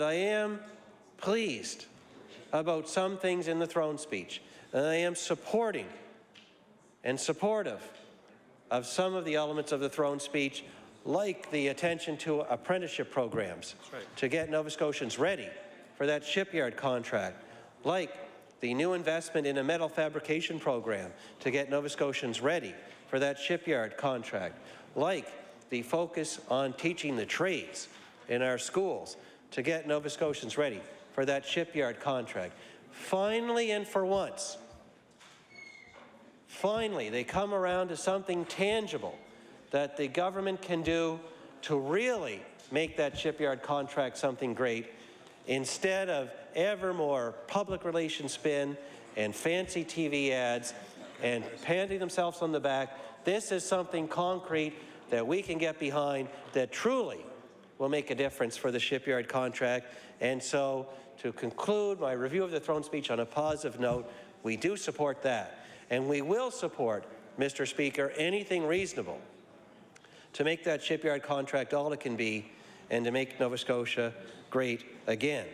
I am pleased about some things in the throne speech, and I am supporting and supportive of some of the elements of the throne speech, like the attention to apprenticeship programs to get Nova Scotians ready for that shipyard contract, like the new investment in a metal fabrication program to get Nova Scotians ready for that shipyard contract, like the focus on teaching the trades in our schools to get Nova Scotians ready for that shipyard contract. Finally, and for once, finally, they come around to something tangible that the government can do to really make that shipyard contract something great, instead of ever more public relations spin and fancy TV ads and patting themselves on the back. This is something concrete that we can get behind that truly will make a difference for the shipyard contract. And so, to conclude my review of the throne speech on a positive note, we do support that. And we will support, Mr. Speaker, anything reasonable to make that shipyard contract all it can be and to make Nova Scotia great again.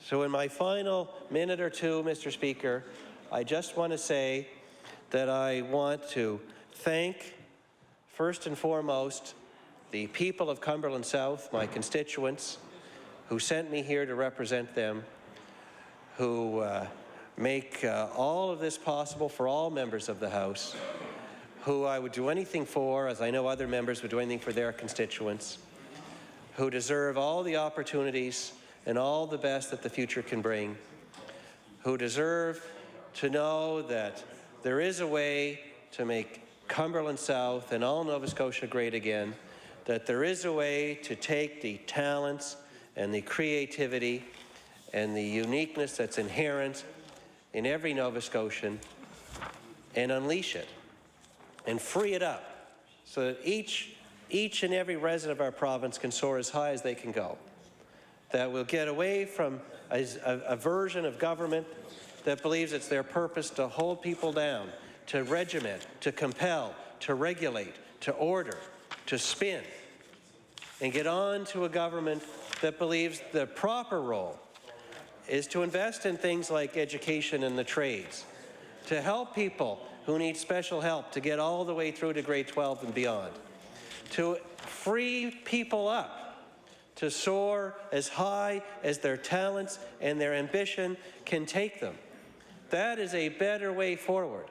So in my final minute or two, Mr. Speaker, I just want to say that I want to thank, first and foremost, the people of Cumberland South, my constituents, who sent me here to represent them, who make all of this possible for all members of the House, who I would do anything for, as I know other members would do anything for their constituents, who deserve all the opportunities and all the best that the future can bring, who deserve to know that there is a way to make Cumberland South and all Nova Scotia great again, that there is a way to take the talents and the creativity and the uniqueness that's inherent in every Nova Scotian and unleash it and free it up so that each and every resident of our province can soar as high as they can go. That we'll get away from a version of government that believes it's their purpose to hold people down, to regiment, to compel, to regulate, to order, to spin, and get on to a government that believes the proper role is to invest in things like education and the trades, to help people who need special help to get all the way through to grade 12 and beyond, to free people up to soar as high as their talents and their ambition can take them. That is a better way forward.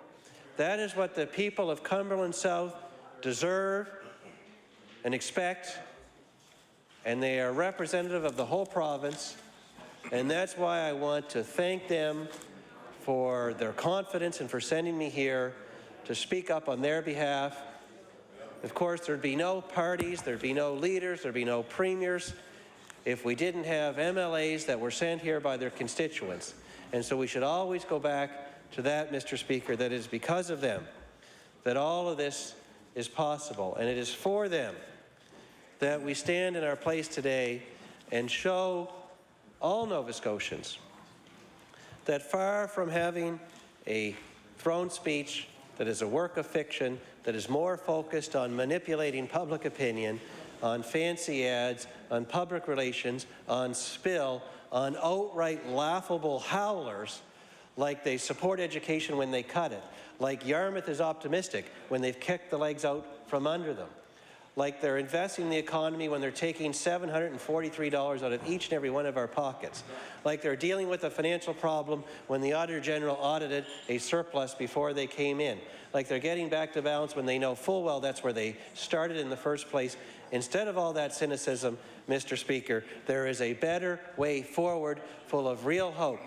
That is what the people of Cumberland South deserve and expect, and they are representative of the whole province, and that's why I want to thank them for their confidence and for sending me here to speak up on their behalf. Of course, there'd be no parties, there'd be no leaders, there'd be no premiers if we didn't have MLAs that were sent here by their constituents. And so we should always go back to that, Mr. Speaker, that it is because of them that all of this is possible. And it is for them that we stand in our place today and show all Nova Scotians that far from having a throne speech that is a work of fiction, that is more focused on manipulating public opinion, on fancy ads, on public relations, on spill, on outright laughable howlers, like they support education when they cut it, like Yarmouth is optimistic when they've kicked the legs out from under them, like they're investing in the economy when they're taking $743 out of each and every one of our pockets, like they're dealing with a financial problem when the Auditor General audited a surplus before they came in, like they're getting back to balance when they know full well that's where they started in the first place. Instead of all that cynicism, Mr. Speaker, there is a better way forward, full of real hope,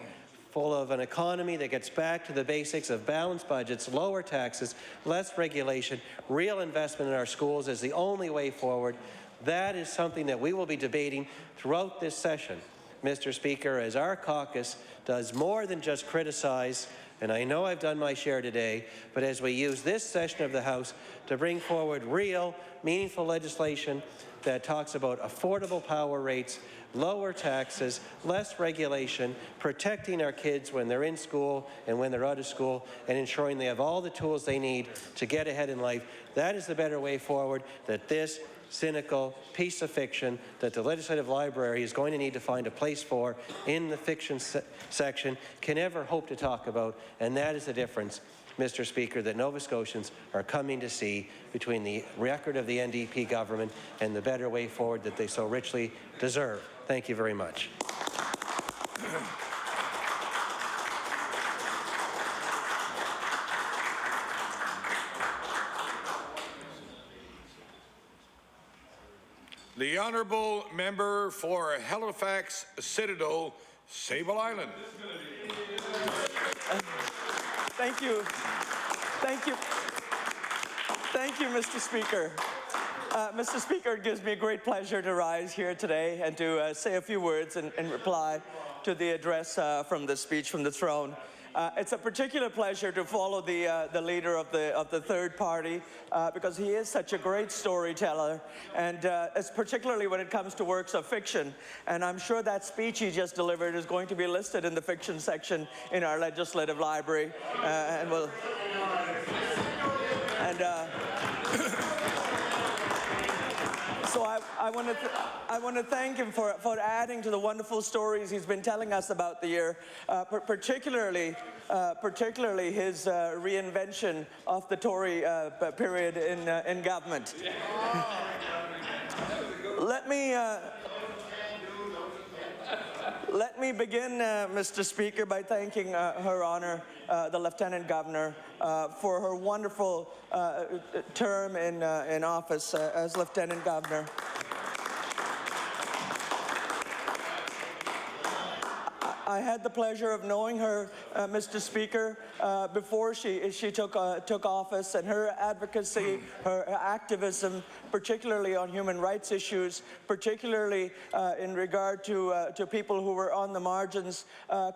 full of an economy that gets back to the basics of balanced budgets, lower taxes, less regulation, real investment in our schools is the only way forward. That is something that we will be debating throughout this session, Mr. Speaker, as our caucus does more than just criticize, and I know I've done my share today, but as we use this session of the House to bring forward real, meaningful legislation that talks about affordable power rates, lower taxes, less regulation, protecting our kids when they're in school and when they're out of school, and ensuring they have all the tools they need to get ahead in life. That is the better way forward that this cynical piece of fiction that the Legislative Library is going to need to find a place for in the fiction section can ever hope to talk about, and that is the difference, Mr. Speaker, that Nova Scotians are coming to see between the record of the NDP government and the better way forward that they so richly deserve. Thank you very much. The honourable member for Halifax Citadel, Sable Island. Thank you. Thank you. Thank you, Mr. Speaker. Mr. Speaker, it gives me a great pleasure to rise here today and to say a few words in reply to the address from the speech from the throne. It's a particular pleasure to follow the leader of the third party because he is such a great storyteller, and it's particularly when it comes to works of fiction. And I'm sure that speech he just delivered is going to be listed in the fiction section in our legislative library, and we'll. So I want to thank him for adding to the wonderful stories he's been telling us about the year, particularly his reinvention of the Tory period in government. Let me begin, Mr. Speaker, by thanking Her Honour, the Lieutenant Governor, for her wonderful term in office as Lieutenant Governor. I had the pleasure of knowing her, Mr. Speaker, before she took office, and her advocacy, her activism, particularly on human rights issues, particularly in regard to people who were on the margins,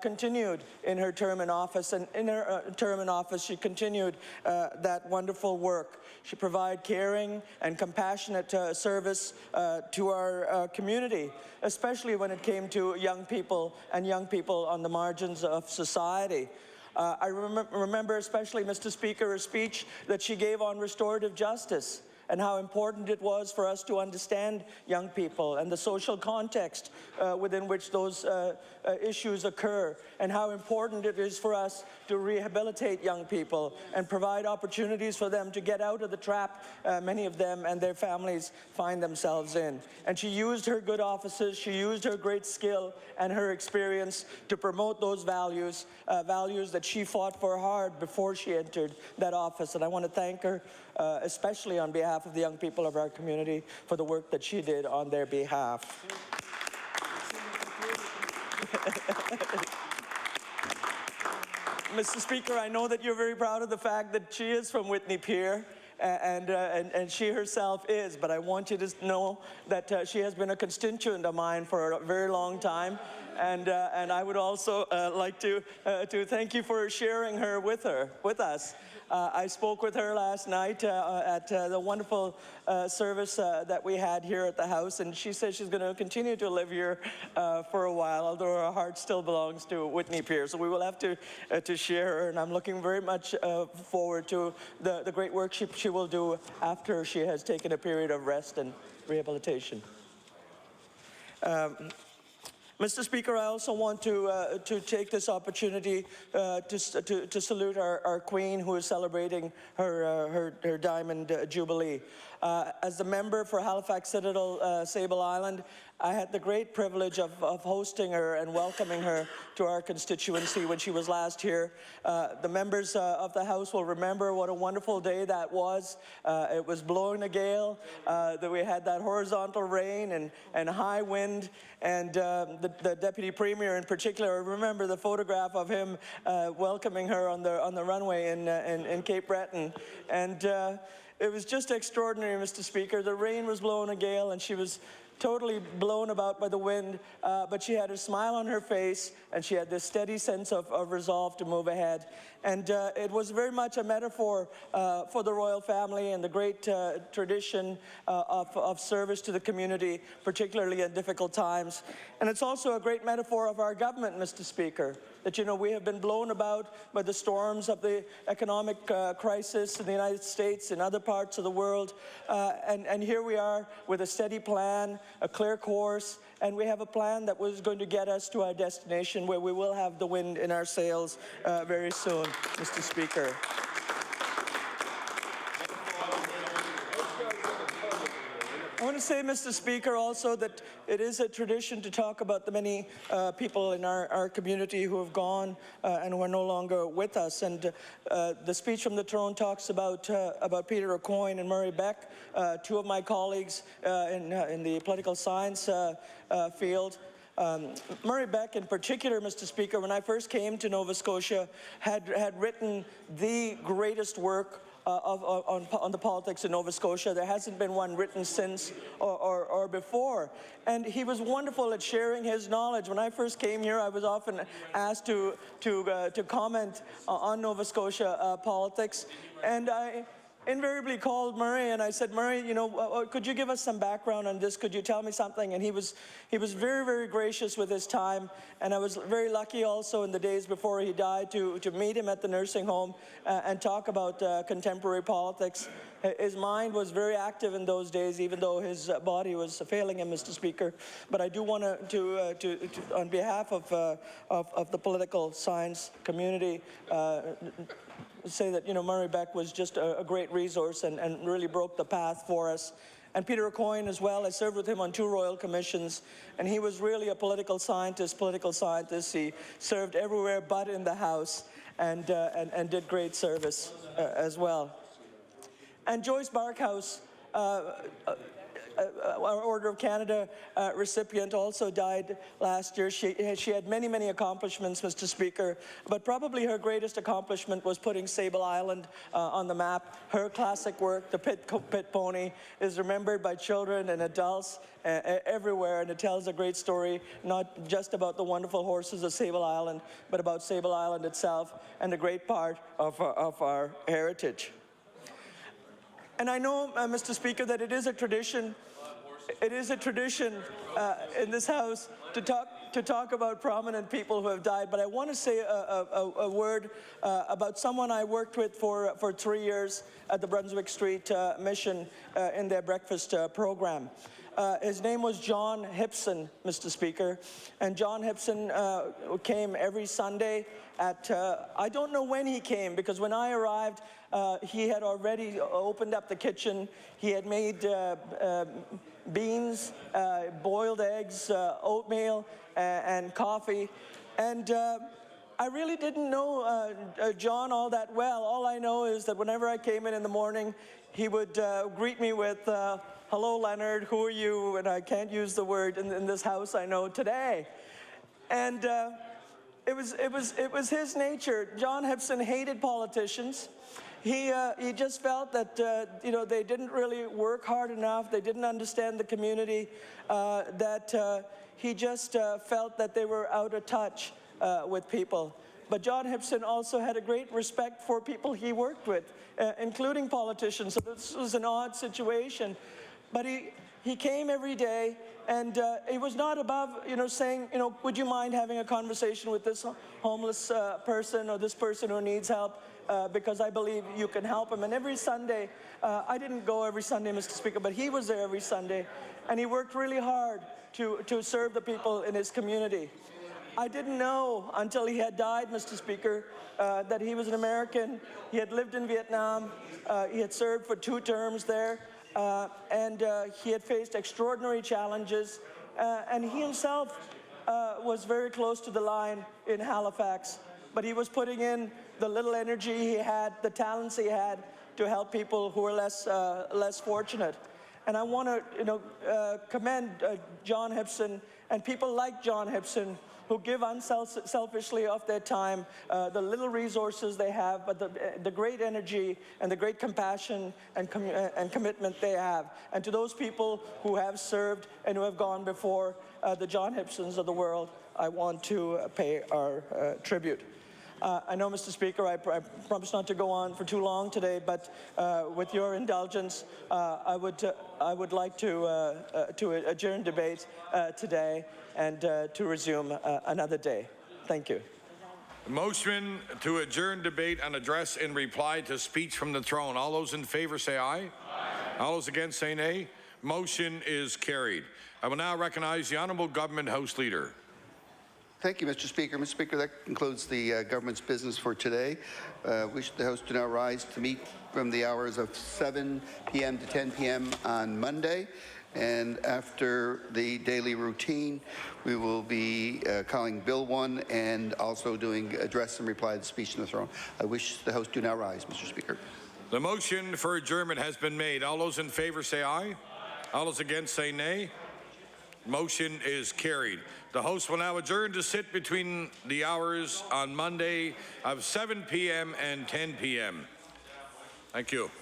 continued in her term in office. And in her term in office, she continued that wonderful work. She provided caring and compassionate service to our community, especially when it came to young people and young people on the margins of society. I remember especially, Mr. Speaker, a speech that she gave on restorative justice and how important it was for us to understand young people and the social context within which those issues occur, and how important it is for us to rehabilitate young people and provide opportunities for them to get out of the trap many of them and their families find themselves in. And she used her good offices, she used her great skill and her experience to promote those values, values that she fought for hard before she entered that office. And I want to thank her, especially on behalf of the young people of our community, for the work that she did on their behalf. Mr. Speaker, I know that you're very proud of the fact that she is from Whitney Pier, and she herself is, but I want you to know that she has been a constituent of mine for a very long time, and I would also like to thank you for sharing her with us. I spoke with her last night at the wonderful service that we had here at the House, and she says she's going to continue to live here for a while, although her heart still belongs to Whitney Pier. So we will have to share her, and I'm looking very much forward to the great work she will do after she has taken a period of rest and rehabilitation. Mr. Speaker, I also want to take this opportunity to salute our Queen, who is celebrating her Diamond Jubilee. As the member for Halifax Citadel, Sable Island, I had the great privilege of hosting her and welcoming her to our constituency when she was last here. The members of the House will remember what a wonderful day that was. It was blowing a gale, that we had that horizontal rain and high wind, and the Deputy Premier in particular, I remember the photograph of him welcoming her on the runway in Cape Breton. And it was just extraordinary, Mr. Speaker. The rain was blowing a gale, and she was totally blown about by the wind, but she had a smile on her face, and she had this steady sense of resolve to move ahead. And it was very much a metaphor for the royal family and the great tradition of service to the community, particularly in difficult times. And it's also a great metaphor of our government, Mr. Speaker, that, you know, we have been blown about by the storms of the economic crisis in the United States and other parts of the world. And here we are with a steady plan, a clear course, and we have a plan that was going to get us to our destination where we will have the wind in our sails very soon, Mr. Speaker. I want to say, Mr. Speaker, also that it is a tradition to talk about the many people in our community who have gone and who are no longer with us. And the speech from the throne talks about Peter O'Coin and Murray Beck, two of my colleagues in the political science field. Murray Beck in particular, Mr. Speaker, when I first came to Nova Scotia, had written the greatest work on the politics in Nova Scotia. There hasn't been one written since or before. And he was wonderful at sharing his knowledge. When I first came here, I was often asked to comment on Nova Scotia politics. And I invariably called Murray and I said, Murray, you know, could you give us some background on this? Could you tell me something? And he was very, very gracious with his time. And I was very lucky also in the days before he died to meet him at the nursing home and talk about contemporary politics. His mind was very active in those days, even though his body was failing him, Mr. Speaker. But I do want to on behalf of the political science community, say that, you know, Murray Beck was just a great resource and really broke the path for us. And Peter O'Coin as well. I served with him on 2 royal commissions, and he was really a political scientist. He served everywhere but in the House, and did great service as well. And Joyce Barkhouse, our Order of Canada recipient, also died last year. She had many, many accomplishments, Mr. Speaker, but probably her greatest accomplishment was putting Sable Island on the map. Her classic work, The Pit Pony, is remembered by children and adults everywhere, and it tells a great story, not just about the wonderful horses of Sable Island, but about Sable Island itself and a great part of our heritage. And I know, Mr. Speaker, that it is a tradition. It is a tradition in this House to talk about prominent people who have died. But I want to say a word about someone I worked with for 3 years at the Brunswick Street Mission in their breakfast program. His name was John Hipson, Mr. Speaker, and John Hipson came every Sunday at, I don't know when he came, because when I arrived, he had already opened up the kitchen. He had made beans, boiled eggs, oatmeal, and coffee. And I really didn't know John all that well. All I know is that whenever I came in the morning, he would greet me with, hello, Leonard, who are you? And I can't use the word in this house, I know, today. And it was his nature. John Hipson hated politicians. He just felt that, you know, they didn't really work hard enough. They didn't understand the community, that he just felt that they were out of touch with people. But John Hipson also had a great respect for people he worked with, including politicians. So this was an odd situation. But he came every day, and it was not above, you know, saying, you know, would you mind having a conversation with this homeless person or this person who needs help? Because I believe you can help him. And every Sunday, I didn't go every Sunday, Mr. Speaker, but he was there every Sunday. And he worked really hard to serve the people in his community. I didn't know until he had died, Mr. Speaker, that he was an American. He had lived in Vietnam. He had served for 2 terms there. And he had faced extraordinary challenges. And he himself was very close to the line in Halifax. But he was putting in the little energy he had, the talents he had, to help people who were less fortunate. And I want to, you know, commend John Hipson and people like John Hipson, who give unselfishly of their time, the little resources they have, but the great energy and the great compassion and commitment they have. And to those people who have served and who have gone before, the John Hipsons of the world, I want to pay our tribute. I know, Mr. Speaker, I promise not to go on for too long today, but with your indulgence, I would like to adjourn debate today and to resume another day. Thank you. Motion to adjourn debate and address in reply to speech from the throne. All those in favor say aye. Aye. All those against say nay. Motion is carried. I will now recognize the Honourable Government House Leader. Thank you, Mr. Speaker. Mr. Speaker, that concludes the government's business for today. Wish the House to now rise to meet from the hours of 7 p.m. to 10 p.m. on Monday. And after the daily routine, we will be calling Bill 1 and also doing address and reply to the speech from the throne. I wish the House to now rise, Mr. Speaker. The motion for adjournment has been made. All those in favor say aye. All those against say nay. Motion is carried. The House will now adjourn to sit between the hours on Monday of 7 p.m. and 10 p.m. Thank you.